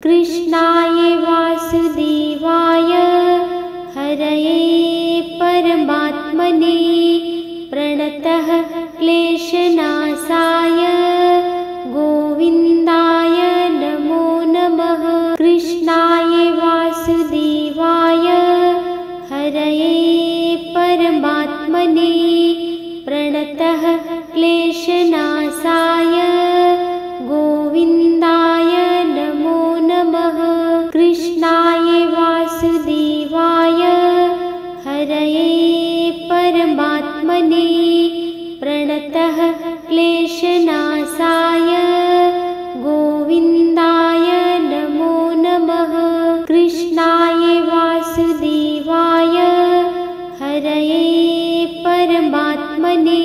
कृष्णाय वासुदेवाय हरये परमात्मने प्रणतः क्लेशनाशाय गोविन्दाय नमो नमः। कृष्णाय वासुदेवाय हरये परमात्मने प्रणतः क्लेशनाशाय गोविन्दाय नमो नमः। कृष्णाय वासुदेवाय हरये परमात्मने प्रणतः क्लेशनाशाय गोविन्दाय नमो नमः। कृष्णाय वासुदेवाय हरये परमात्मने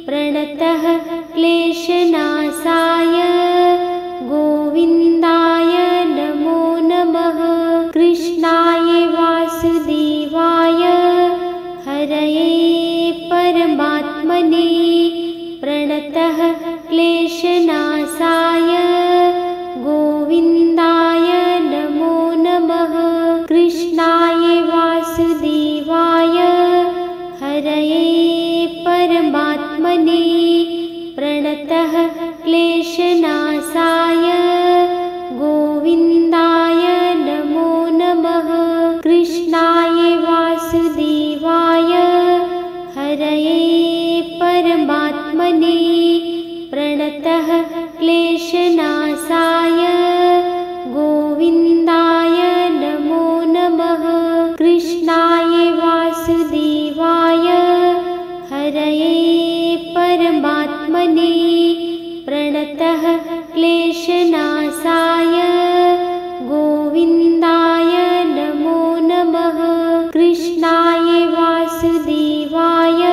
प्रणतः क्लेशनाशाय गोविन्दाय नमो नमः। कृष्णाय वासुदेवाय हरये परमात्मने प्रणतः क्लेशनाशाय गोविन्दाय नमो नमः। कृष्णाय वासुदेवाय हरये परमात्मने प्रणतः क्लेशनाशाय गोविन्दाय नमो नमः। कृष्णाय वासुदेवाय हरये परमात्मने प्रणतः क्लेशनाशाय गोविन्दाय नमो नमः। कृष्णाय वासुदेवाय हरये परमात्मने प्रणतः क्लेशनाशाय गोविन्दाय नमो नमः। कृष्णाय वासुदेवाय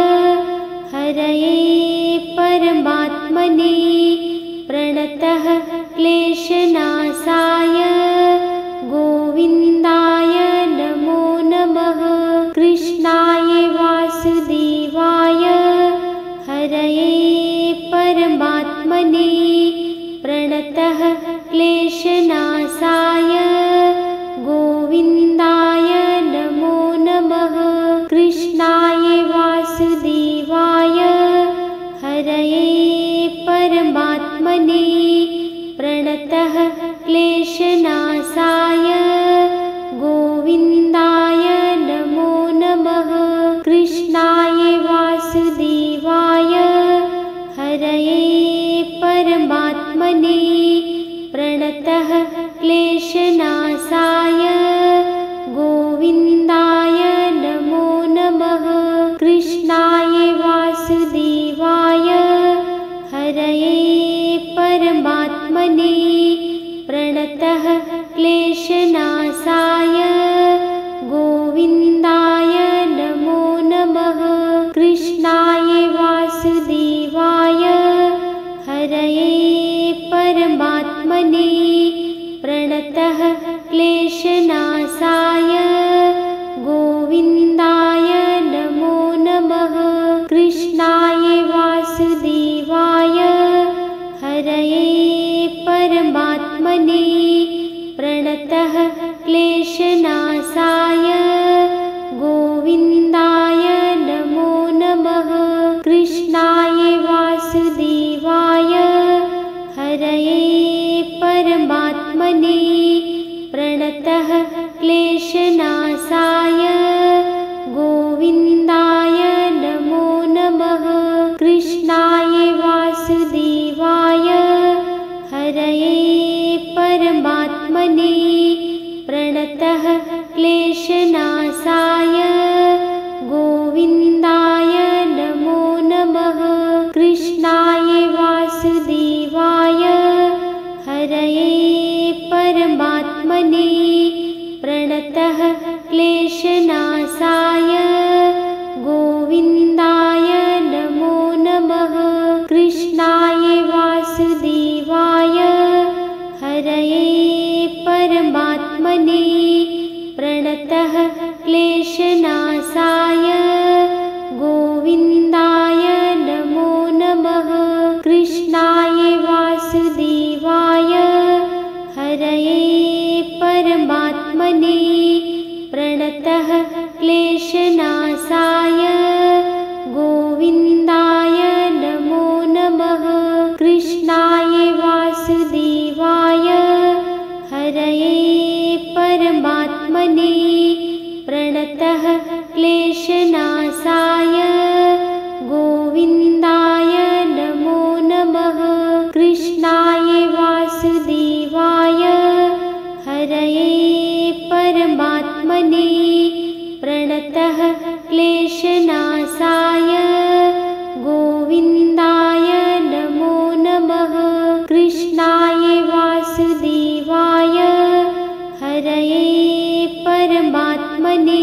हरये परमात्मने प्रणतः क्लेशनाशाय गोविन्दाय नमो नमः। कृष्णाय वासुदेवाय हरये परमात्मने प्रणतः क्लेशनाशाय गोविन्दाय नमो नमः। कृष्णाय वासुदेवाय हरये परमात्मने प्रणतः क्लेशनाशाय गोविन्दाय नमो नमः। कृष्णाय वासुदेवाय हरये परमात्मने प्रणतः क्लेशनाशाय गोविन्दाय नमो नमः। कृष्णाय वासुदेवाय हरये परमात्मने प्रणतः क्लेशनाशाय गोविन्दाय नमो नमः। कृष्णाय वासुदेवाय हरये परमात्मने प्रणतः क्लेशनाशाय गोविन्दाय नमो नमः। कृष्णाय वासुदेवाय हरये परमात्मने प्रणतः क्लेशनाशाय गोविन्दाय नमो नमः। कृष्णाय वासुदेवाय हरये परमात्मने प्रणतः क्लेशनाशाय गोविन्दाय नमो नमः। कृष्णाय वासुदेवाय हरये परमात्मने प्रणतः क्लेशनाशाय गोविन्दाय नमो नमः। कृष्णाय वासुदेवाय हरये परमात्मने प्रणतः क्लेशनाशाय गोविन्दाय नमो नमः। कृष्णाय वासुदेवाय हरये परमात्मने प्रणतः क्लेशनाशाय गोविन्दाय नमो नमः। कृष्णाय वासुदेवाय हरये परमात्मने प्रणतः क्लेशनाशाय गोविन्दाय नमो नमः। कृष्णाय वासुदेवाय हरये परमात्मने प्रणतः क्लेशनाशाय गोविन्दाय नमो नमः। कृष्णाय वासुदेवाय हरये परमात्मने प्रणतः क्लेशनाशाय गोविन्दाय नमो नमः। कृष्णाय वासुदेवाय हरये परमात्मने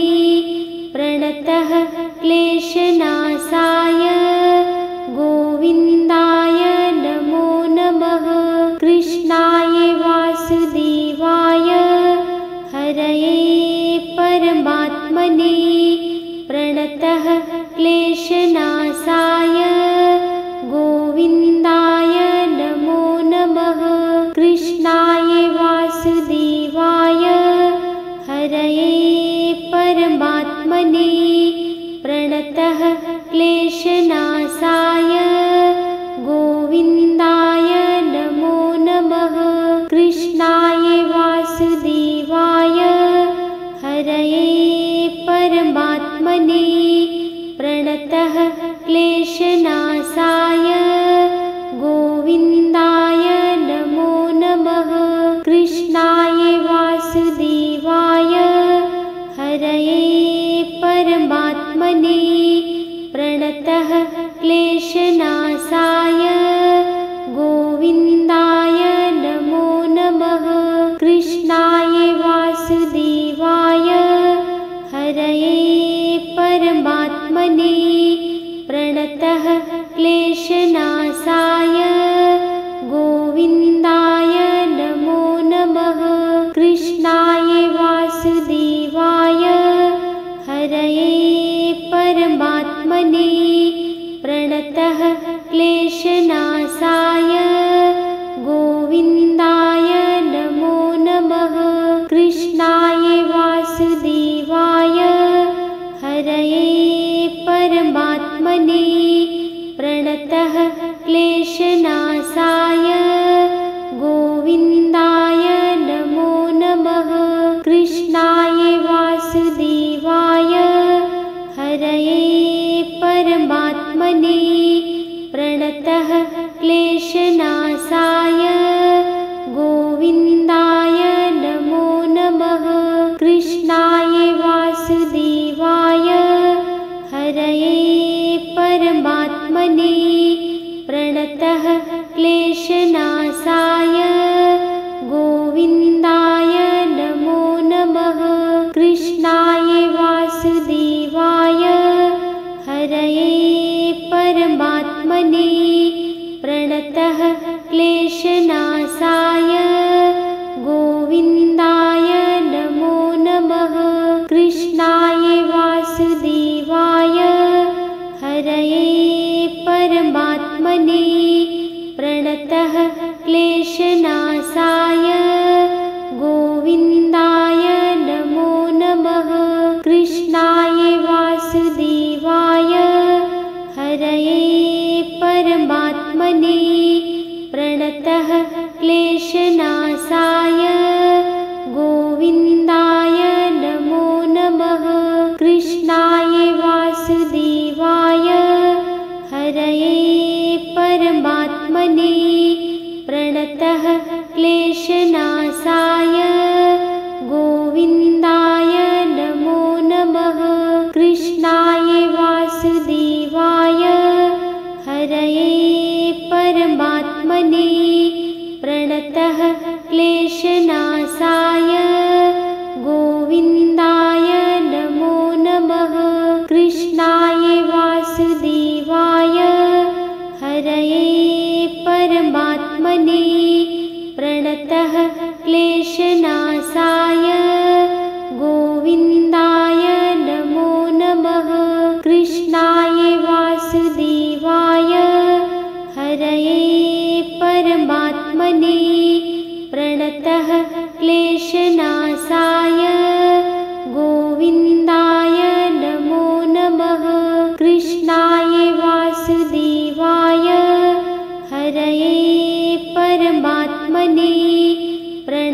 प्रणतः क्लेशनाशाय गोविन्दाय नमो नमः। कृष्णाय वासुदेवाय हरये परमात्मने प्रणतः क्लेशनाशाय गोविन्दाय नमो नमः। कृष्णाय वासुदेवाय हरये परमात्मने प्रणतः क्लेशनाशाय गोविन्दाय नमो नमः। कृष्णाय वासुदेवाय हरये परमात्मने प्रणतः क्लेशनाशाय गोविन्दाय नमो नमः। कृष्णाय वासुदेवाय हरये परमात्मने प्रणतः क्लेशनाशाय गोविन्दाय नमो नमः। कृष्णाय वासुदेवाय हरये परमात्मने प्रणतः क्लेशनाशाय गोविन्दाय नमो नमः। कृष्णाय वासुदेवाय हरये परमात्मने प्रणतः क्लेशनाशाय गोविन्दाय नमो नमः। कृष्णाय वासुदेवाय हरये परमात्मने प्रणतः क्लेशनाशाय गोविन्दाय नमो नमः। कृष्णाय वासुदेवाय हरये परमात्मने प्रणतः क्लेशनाशाय गोविन्दाय नमो नमः। कृष्णाय वासुदेवाय हरये परमात्मने प्रणतः क्लेशनाशाय गोविन्दाय नमो नमः। कृष्णाय वासुदेवाय हरये परमात्मने प्रणतः क्लेशनाशाय गोविन्दाय नमो नमः। कृष्णाय वासुदेवाय हरये परमात्मने प्रणतः क्लेशनाशाय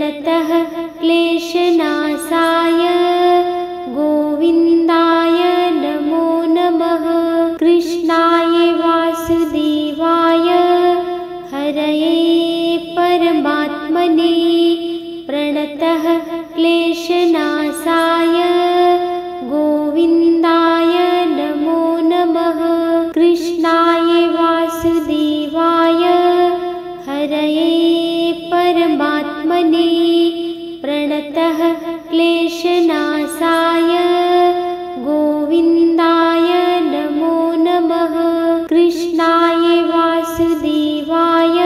प्रणतः क्लेशनाशाय गोविन्दाय नमो नमः। कृष्णाय वासुदेवाय हरये परमात्मने प्रणतः क्लेशनाशाय गोविन्दाय नमो नमः। कृष्णाय वासुदेवाय हरये परमात्मने प्रणतः क्लेशनाशाय गोविन्दाय नमो नमः। कृष्णाय वासुदेवाय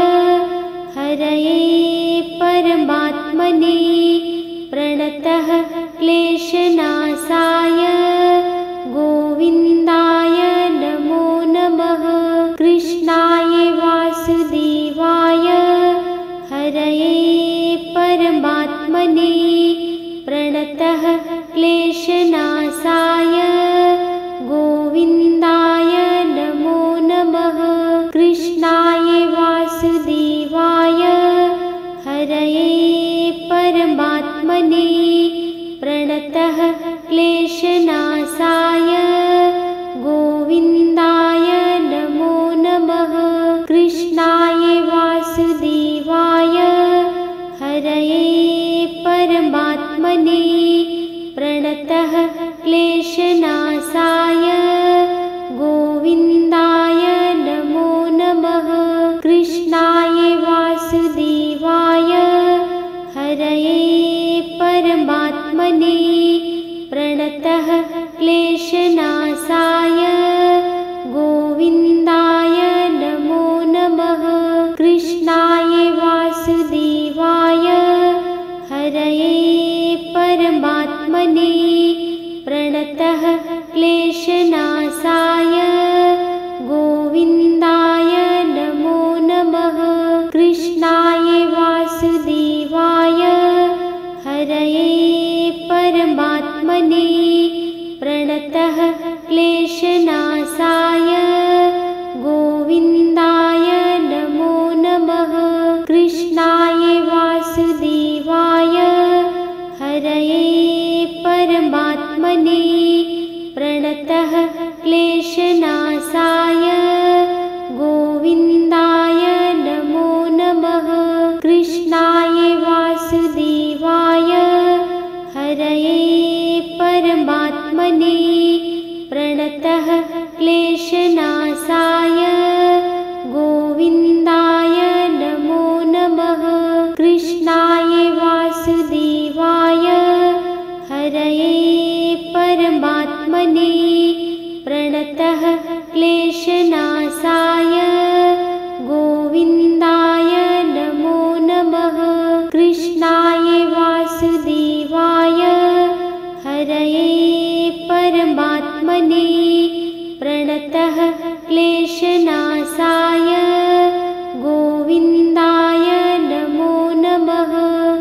हरये परमात्मने प्रणतः क्लेशनाशाय गोविन्दाय नमो नमः। कृष्णाय वासुदेवाय हरये परमात्मने प्रणतः क्लेशनाशाय गोविन्दाय नमो नमः। कृष्णाय वासुदेवाय हरये परमात्मने प्रणतः क्लेशनाशाय गोविन्दाय नमो नमः। कृष्णाय वासुदेवाय हरये परमात्मने प्रणतः क्लेशनाशाय गोविन्दाय नमो नमः। कृष्णाय वासुदेवाय हरये परमात्मने प्रणतः क्लेशनाशाय गोविन्दाय नमो नमः। कृष्णाय वासुदेवाय हरये परमात्मने प्रणतः क्लेशनाशाय गोविन्दाय नमो नमः। कृष्णाय वासुदेवाय हरये परमात्मने प्रणतः क्लेशनाशाय गोविन्दाय नमो नमः। कृष्णाय वासुदेवाय हरये परमात्मने प्रणतः क्लेशनाशाय गोविन्दाय नमो नमः। कृष्णाय वासुदेवाय हरये परमात्मने प्रणतः क्लेशनाशाय गोविन्दाय नमो नमः। कृष्णाय वासुदेवाय हरये परमात्मने प्रणतः क्लेशनाशाय गोविन्दाय नमो नमः। कृष्णाय वासुदेवाय हरये परमात्मने प्रणतः क्लेशनाशाय गोविन्दाय नमो नमः।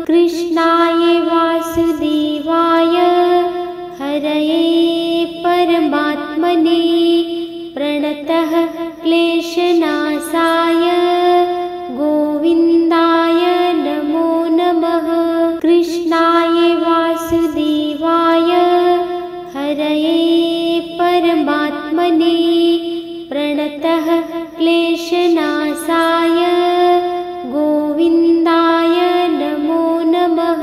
कृष्णाय वासुदेवाय हरये परमात्मने प्रणतः क्लेशनाशाय गोविन्दाय नमो नमः। कृष्णाय वासुदेवाय हरये परमात्मने प्रणतः क्लेशनाशाय गोविन्दाय नमो नमः।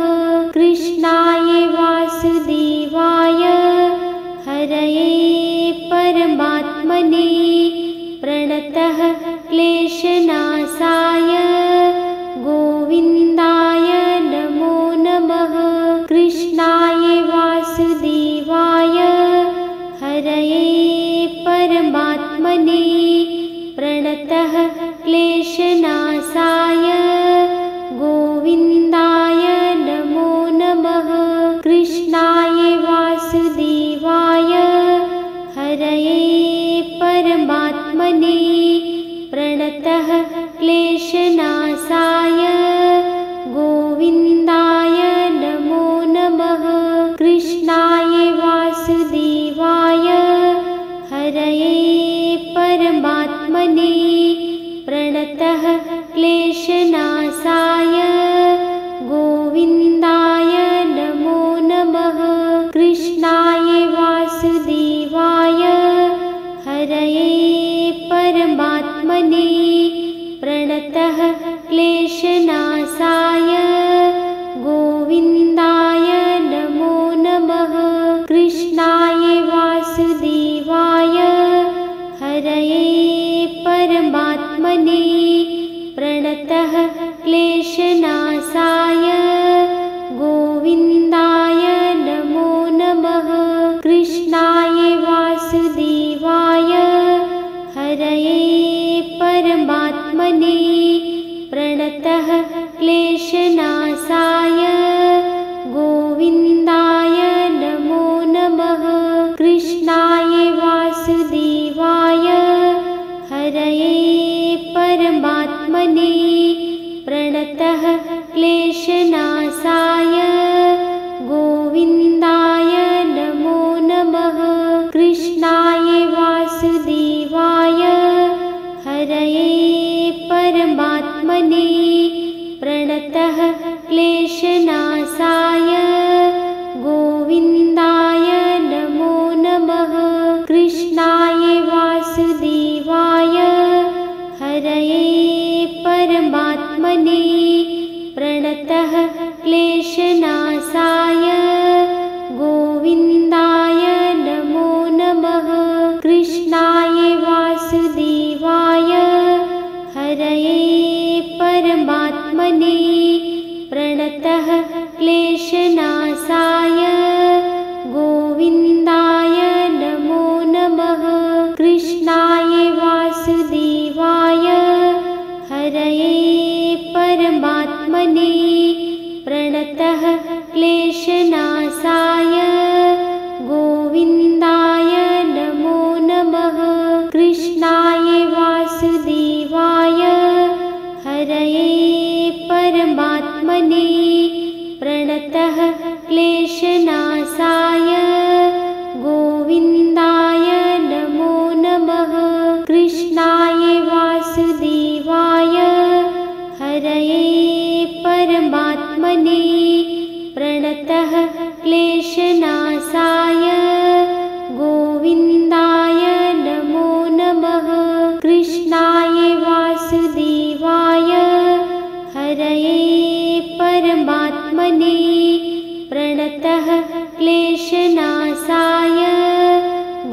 कृष्णाय वासुदेवाय हरये परमात्मने प्रणतः क्लेशनाशाय गोविन्दाय नमो नमः। कृष्णाय वासुदेवाय हरये परमात्मने गोविन्दाय नमो नमः। कृष्णाय वासुदेवाय हरये परमात्मने प्रणतः क्लेशनाशाय गोविन्दाय नमो नमः। कृष्णाय वासुदेवाय हरये परमात्मने प्रणतः क्लेशनाशाय गोविन्दाय नमो नमः। कृष्णाय वासुदेवाय हरये परमात्मने प्रणतः क्लेशनाशाय गोविन्दाय नमो नमः। कृष्णाय वासुदेवाय हरये परमात्मने प्रणतः क्लेशनाशाय गोविन्दाय नमो नमः। कृष्णाय वासुदेवाय हरये परमात्मने प्रणतः क्लेशनाशाय गोविन्दाय नमो नमः। कृष्णाय वासुदेवाय हरये परमात्मने प्रणतः क्लेशनाशाय गोविन्दाय नमो नमः। कृष्णाय वासुदेवाय हरये परमात्मने प्रणतः क्लेशनाशाय गोविन्दाय नमो नमः। कृष्णाय वासुदेवाय हरये परमात्मने प्रणतः क्लेशनाशाय गोविन्दाय नमो नमः। कृष्णाय वासुदेवाय हरये परमात्मने प्रणतः क्लेशनाशाय गोविन्दाय नमो नमः। कृष्णाय वासुदेवाय हरये परमात्मने प्रणतः क्लेशनाशाय गोविन्दाय नमो नमः। कृष्णाय वासुदेवाय हरये परमात्मने प्रणतः क्लेशनाशाय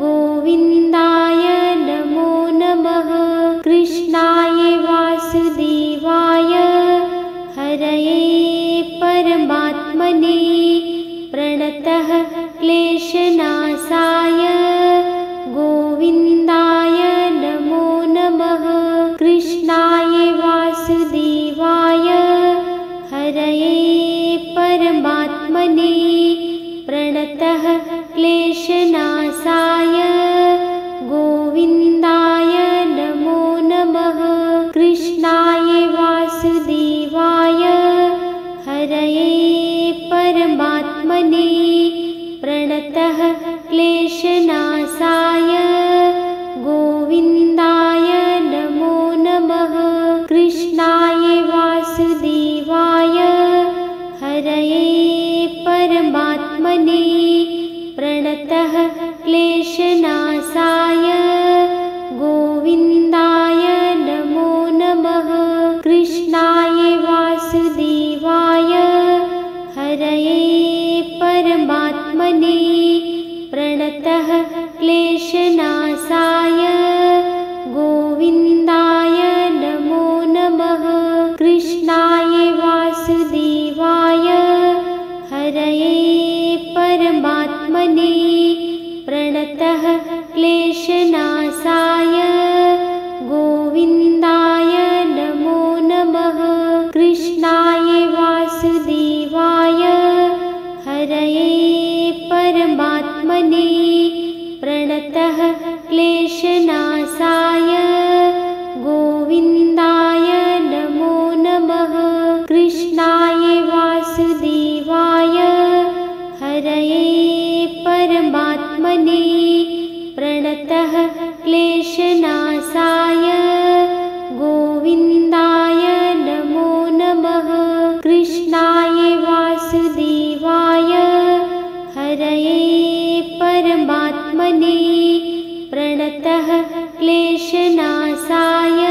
गोविन्दाय नमो नमः। कृष्णाय वासुदेवाय हरये परमात्मने प्रणतः क्लेशनाशाय गोविन्दाय नमो नमः। कृष्णाय वासुदेवाय हरये परमात्मने प्रणतः क्लेशनाशाय गोविन्दाय नमो नमः। कृष्णाय वासुदेवाय हरये परमात्मने प्रणतः क्लेशनाशाय गोविन्दाय नमो नमः। कृष्णाय वासुदेवाय हरये परमात्मने प्रणतः क्लेशनाशाय गोविन्दाय नमो नमः। कृष्णाय वासुदेवाय हरये परमात्मने प्रणतः क्लेशनाशाय गोविन्दाय नमो नमः। कृष्णाय वासुदेवाय हरये परमात्मने प्रणतः क्लेशनाशाय गोविन्दाय नमो नमः। कृष्णाय वासुदेवाय हरये परमात्मने प्रणतः क्लेशनाशाय गोविन्दाय नमो नमः। कृष्णाय वासुदेवाय हरये परमात्मने प्रणतः क्लेशनाशाय गोविन्दाय नमो नमः। कृष्णाय कृष्णाय वासुदेवाय हरये परमात्मने प्रणतः क्लेशनाशाय